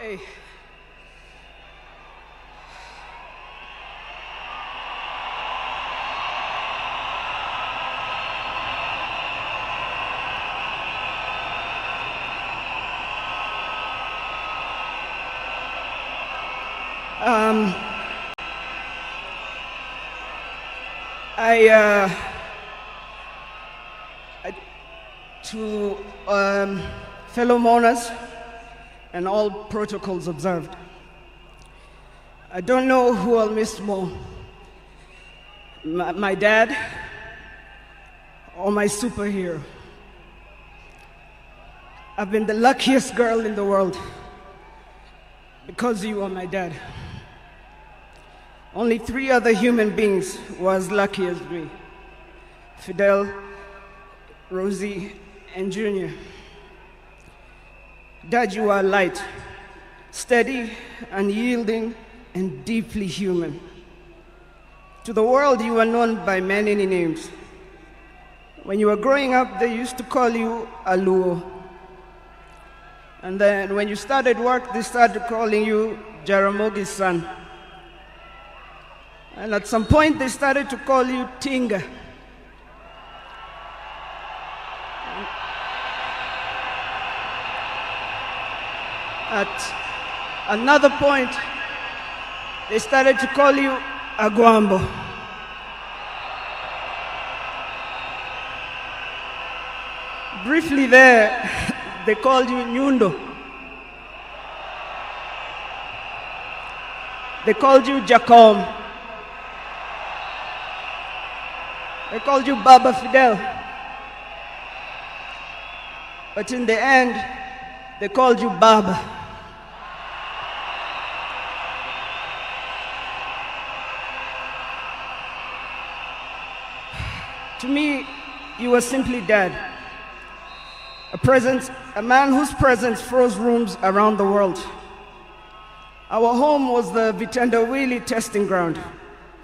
Hey. Um, I, uh, I, to fellow mourners and all protocols observed, I don't know who I'll miss more, my dad or my superhero. I've been the luckiest girl in the world because you are my dad. Only 3 other human beings were as lucky as me: Fidel, Rosie, and Junior. Dad, you are light, steady, unyielding, and deeply human. To the world, you are known by many names. When you were growing up, they used to call you Aluo. And then when you started work, they started calling you Jaramogi's son. And at some point, they started to call you Tinga. At another point, they started to call you Aguambo. Briefly there, they called you Nyundo. They called you Jacom. They called you Baba Fidel. But in the end, they called you Baba. To me, you were simply Dad. A man whose presence froze rooms around the world. Our home was the Vitendawili testing ground,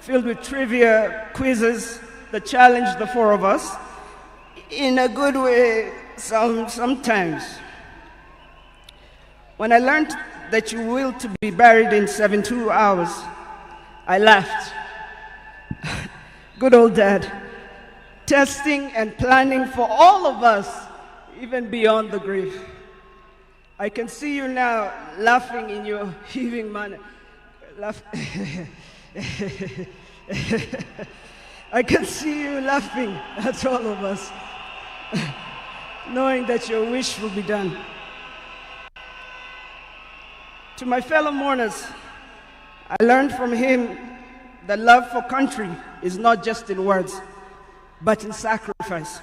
filled with trivia, quizzes that challenged the 4 of us, in a good way sometimes. When I learned that you willed to be buried in 72 hours, I laughed. Good old Dad, testing and planning for all of us, even beyond the grave. I can see you now laughing in your heaving manner. I can see you laughing at all of us, knowing that your wish will be done. To my fellow mourners, I learned from him that love for country is not just in words, but in sacrifice.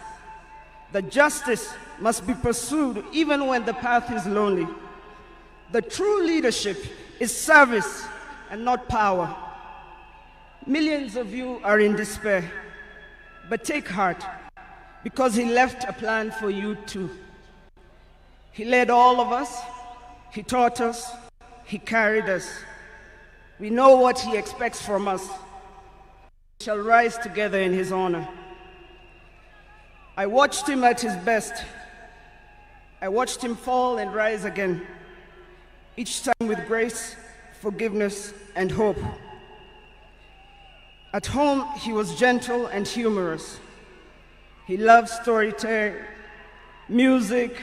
That justice must be pursued even when the path is lonely. The true leadership is service and not power. Millions of you are in despair, but take heart, because he left a plan for you too. He led all of us, he taught us, he carried us. We know what he expects from us. We shall rise together in his honor. I watched him at his best. I watched him fall and rise again, each time with grace, forgiveness, and hope. At home, he was gentle and humorous. He loved storytelling, music.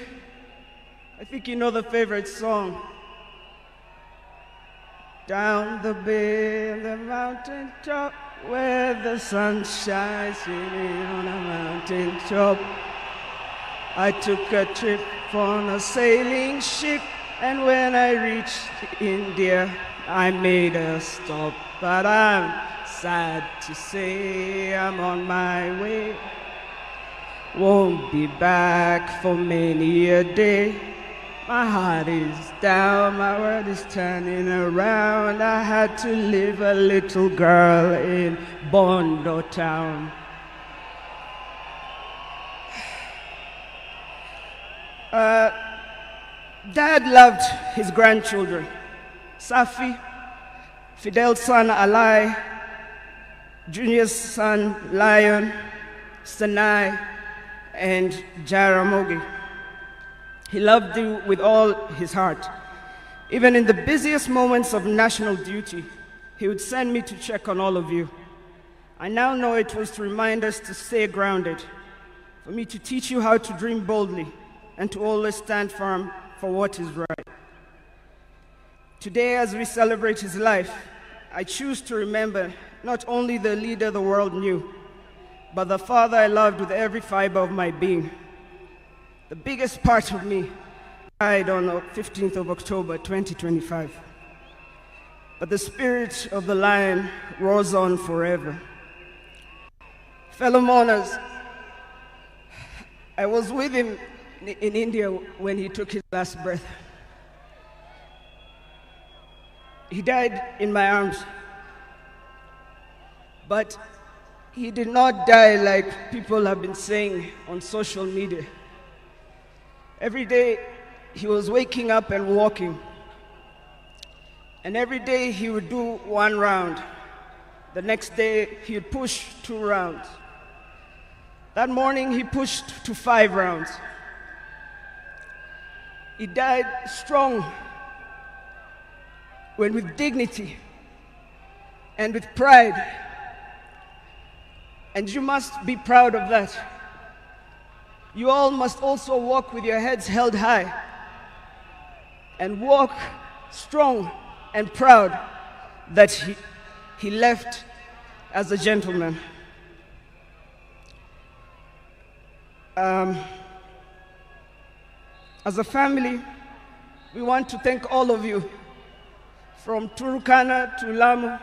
I think you know the favorite song. Down the bay, the mountain top, where the sun shines on a mountain top. I took a trip on a sailing ship, and when I reached India, I made a stop. But I'm sad to say I'm on my way. Won't be back for many a day. My heart is down, my world is turning around. I had to leave a little girl in Bondo town. Dad loved his grandchildren. Safi, Fidel's son Alai, Junior's son Lion, Sanai, and Jaramogi. He loved you with all his heart. Even in the busiest moments of national duty, he would send me to check on all of you. I now know it was to remind us to stay grounded, for me to teach you how to dream boldly, and to always stand firm for what is right. Today, as we celebrate his life, I choose to remember not only the leader the world knew, but the father I loved with every fiber of my being. The biggest part of me died on the 15th of October, 2025. But the spirit of the lion roars on forever. Fellow mourners, I was with him in India when he took his last breath. He died in my arms. But he did not die like people have been saying on social media. Every day he was waking up and walking. And every day he would do 1 round. The next day he would push 2 rounds. That morning he pushed to 5 rounds. He died strong, when with dignity and with pride. And you must be proud of that. You all must also walk with your heads held high and walk strong and proud that he left as a gentleman. As a family, we want to thank all of you, from Turkana to Lamu,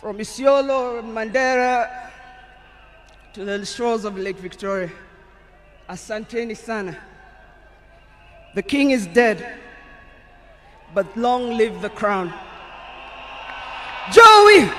from Isiolo, Mandera, to the shores of Lake Victoria. Asanteni sana. The king is dead, but long live the crown. Joey!